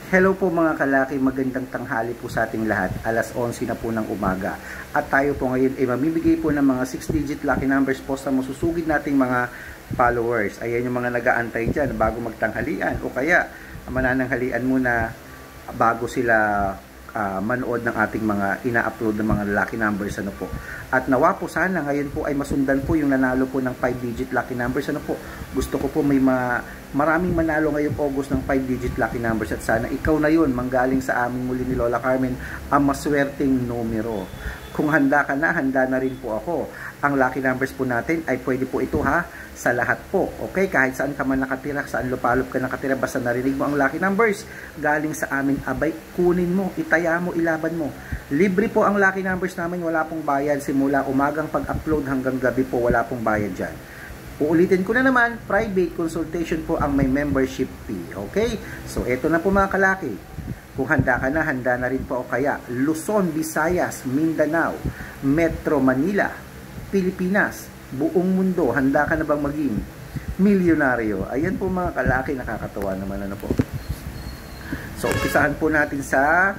Hello po mga kalaki, magandang tanghali po sa ating lahat. Alas 11 na po ng umaga. At tayo po ngayon ay mamimigay po ng mga 6-digit lucky numbers po sa masusugid nating mga followers. Ayan yung mga nag-aantay dyan bago magtanghalian o kaya manananghalian muna bago sila manood ng ating mga ina-upload ng mga lucky numbers ano po. At nawa po sana ngayon po ay masundan po yung nanalo po ng 5-digit lucky numbers ano po. Gusto ko po may maraming manalo ngayong August ng 5-digit lucky numbers at sana ikaw na yun manggaling sa aming muli ni Lola Carmen ang maswerteng numero. Kung handa ka na, handa na rin po ako. Ang lucky numbers po natin ay pwede po ito sa lahat po. Okay, kahit saan ka man nakatira, saan lupalop ka nakatira, basta narinig mo ang lucky numbers galing sa amin, abay, kunin mo, itaya mo, ilaban mo. Libre po ang lucky numbers namin, wala pong bayad. Simula umagang pag-upload hanggang gabi po, wala pong bayad dyan. Uulitin ko na naman, private consultation po ang may membership fee. Okay? So, eto na po mga kalaki. Kung handa ka na, handa na rin po o kaya Luzon, Visayas, Mindanao, Metro Manila, Pilipinas, buong mundo, handa ka na bang maging milyonaryo? Ayan po mga kalaki, nakakatawa naman ano po. So, umpisahan po natin sa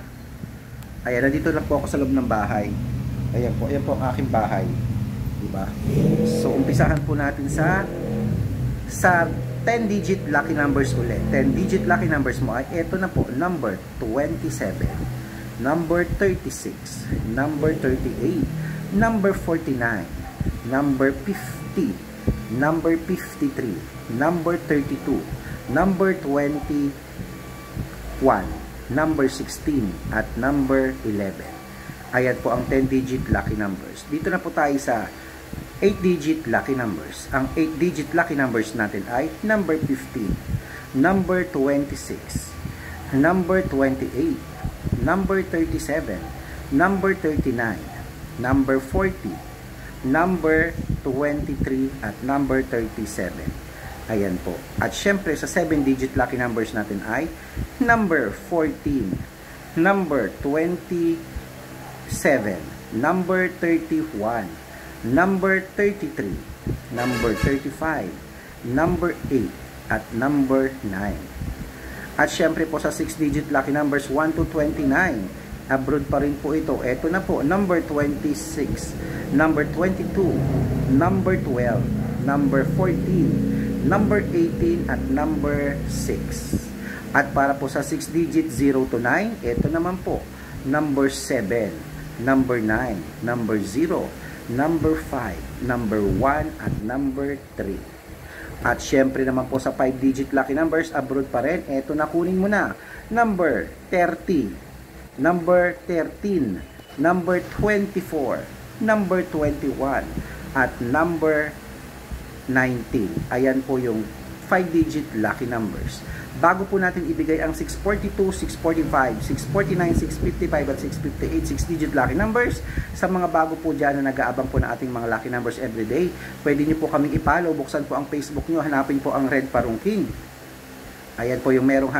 ayan, nandito lang po ako sa loob ng bahay. Ayan po ang aking bahay. Diba? So, umpisahan po natin sa 10-digit lucky numbers ulit. 10-digit lucky numbers mo ay eto na po, number 27, number 36, number 38, number 49, number 50, number 53, number 32, number 21, number 16, at number 11. Ayan po ang 10-digit lucky numbers. Dito na po tayo sa 8-digit lucky numbers. Ang 8-digit lucky numbers natin ay number 15, number 26, number 28, number 37, number 39, number 40, number 23, at number 37. Ayan po. At syempre sa 7-digit lucky numbers natin ay number 14, number 27, number 31, number 33, number 35, number 8, at number 9. At syempre po sa 6-digit lucky numbers 1 to 29, abroad pa rin po ito. Ito na po, number 26, number 22, number 12, number 14, number 18, at number 6. At para po sa 6-digit 0 to 9, ito naman po, number 7, number 9, number 0, number 5, number 1, at number 3. At syempre naman po sa 5-digit lucky numbers, abroad pa rin, eto na kunin mo na, number 30, number 13, number 24, number 21, at number 19. Ayan po yung 5-digit lucky numbers. Bago po natin ibigay ang 642, 645, 649, 655 at 658 6-digit lucky numbers sa mga bago po dyan na nag-aabang po na ating mga lucky numbers everyday, pwede nyo po kaming i-follow. Buksan po ang Facebook nyo, hanapin po ang Red Parungking. Ayan po yung merong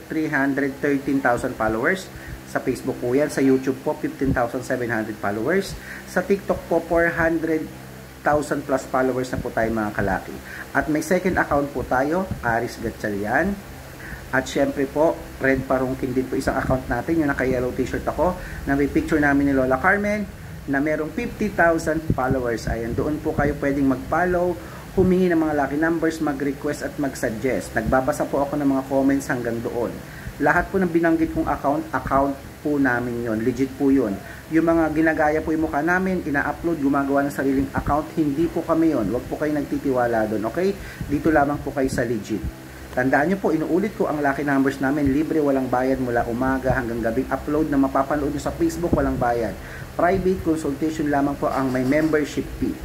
313,000 followers. Sa Facebook po yan. Sa YouTube po 15,700 followers. Sa TikTok po 400,000 plus followers na po tayo mga kalaki. At may second account po tayo, Aris Gatchalian. At syempre po, Red Parungking din po isang account natin, yung naka-yellow t-shirt ako, na may picture namin ni Lola Carmen, na merong 50,000 followers. Ayan, doon po kayo pwedeng mag-follow, humingi ng mga lucky numbers, mag-request at mag-suggest. Nagbabasa po ako ng mga comments hanggang doon. Lahat po ng binanggit kong account po namin yon, legit po yun. Yung mga ginagaya po yung mukha namin, ina-upload, gumagawa ng sariling account, hindi po kami yon. Huwag po kayo nagtitiwala doon, okay? Dito lamang po kayo sa legit. Tandaan nyo po, inuulit ko ang lucky numbers namin, libre, walang bayad mula umaga hanggang gabing upload na mapapanood nyo sa Facebook, walang bayad. Private consultation lamang po ang may membership fee.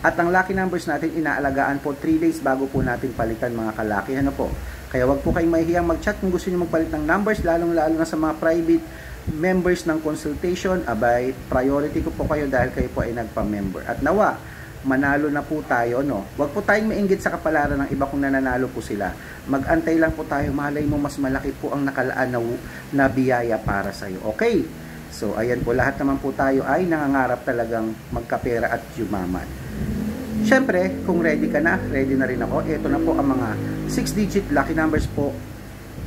At ang lucky numbers natin, inaalagaan po 3 days bago po natin palitan mga kalaki. Ano po? Kaya wag po kayong mahihiyang mag-chat kung gusto nyo magpalit ng numbers, lalong-lalo na sa mga private members ng consultation. Abay, priority ko po kayo dahil kayo po ay nagpa-member. At nawa, manalo na po tayo, no? Wag po tayong mainggit sa kapalaran ng iba kung nananalo po sila. Mag-antay lang po tayo, malay mo mas malaki po ang nakalaan na biyaya para sa iyo. Okay? So, ayan po, lahat naman po tayo ay nangangarap talagang magkapera at yumaman. Syempre, kung ready ka na, ready na rin ako. Ito na po ang mga 6-digit lucky numbers po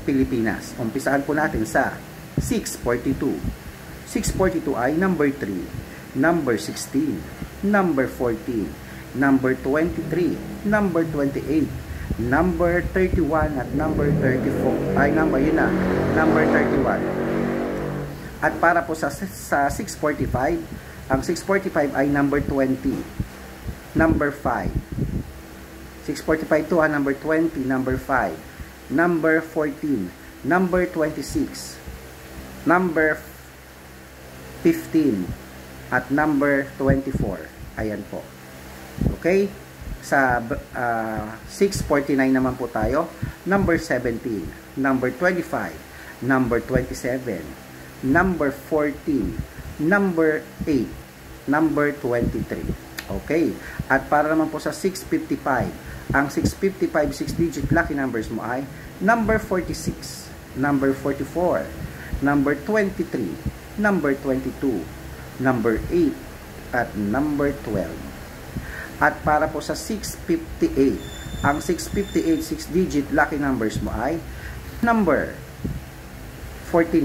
Pilipinas. Umpisahan po natin sa 642. 642 ay number 3, number 16, number 14, number 23, number 28, number 31 at number 34 ay number 31. At para po sa 645, ang 645 ay number 20, number 5. 645 to number 20, number 5, number 14, number 26, number 15 at number 24. Ayan po. Okay? Sa 649 naman po tayo, number 17, number 25, number 27, number 14, number 8, number 23. Okay? At para naman po sa 655, ang 655 6-digit lucky numbers mo ay number 46, number 44, number 23, number 22, number 8, at number 12. At para po sa 658, ang 658 6-digit lucky numbers mo ay number 49,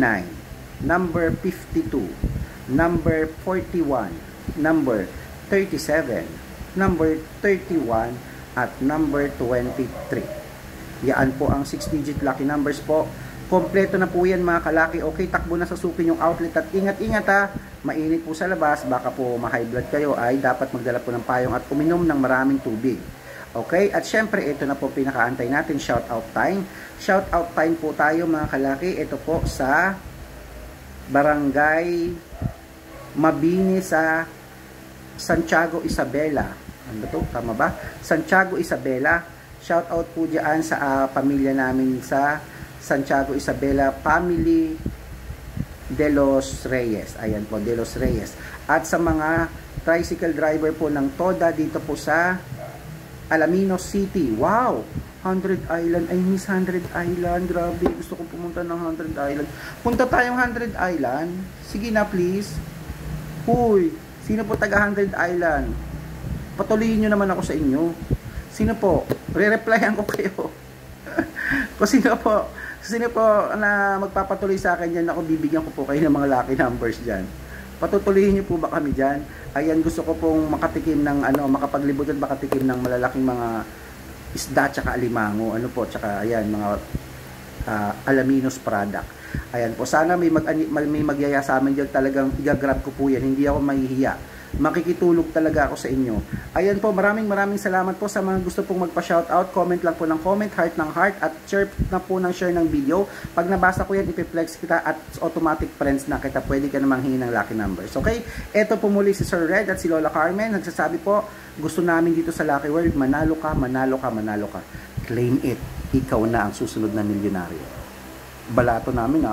number 52, number 41, number 37, number 31, at number 23. Yan po ang 6-digit lucky numbers po. Kompleto na po yan mga kalaki. Okay, takbo na sa suki yung outlet at ingat-ingat ha. Mainit po sa labas, baka po ma-high blood kayo, ay dapat magdala po ng payong at uminom ng maraming tubig. Okay, at syempre ito na po pinakaantay natin, shout out time. Shout out time po tayo mga kalaki. Ito po sa Barangay Mabini sa Santiago Isabela. Ano to? Tama ba? Santiago Isabela. Shout out po dyan sa pamilya namin sa Santiago Isabela, Family de los Reyes. Ayan po, de los Reyes. At sa mga tricycle driver po ng Toda dito po sa Alaminos City. Wow! 100 Island. I miss 100 Island. Grabe, gusto ko pumunta ng 100 Island. Punta tayong 100 Island. Sige na, please. Huy, sino po taga 100 Island? Patuloyin nyo naman ako sa inyo. Sino po? Re-replyan ko kayo. Kung sino po na magpapatuloy sa akin dyan, ako bibigyan ko po kayo ng mga lucky numbers dyan. Patutuloyin nyo po ba kami dyan? Ayan, gusto ko pong makatikim ng makapaglibot at makatikim ng malalaking mga isda tsaka alimango. Ano po, tsaka ayan, mga Alaminos product. Ayan po, sana may magyaya sa amin dyan, talagang i-grab ko po yan. Hindi ako mahihiya. Makikitulog talaga ako sa inyo. Ayan po, maraming salamat po sa mga gusto pong magpa-shoutout. Comment lang po ng comment, heart ng heart, at share na po ng share ng video. Pag nabasa ko yan, ipiflex kita at automatic friends na kita. Pwede ka namang hingin ng lucky numbers. Okay? Ito po muli si Sir Red at si Lola Carmen. Nagsasabi po, gusto namin dito sa Lucky World, manalo ka, manalo ka, manalo ka. Claim it. Ikaw na ang susunod na milyonaryo. Balato namin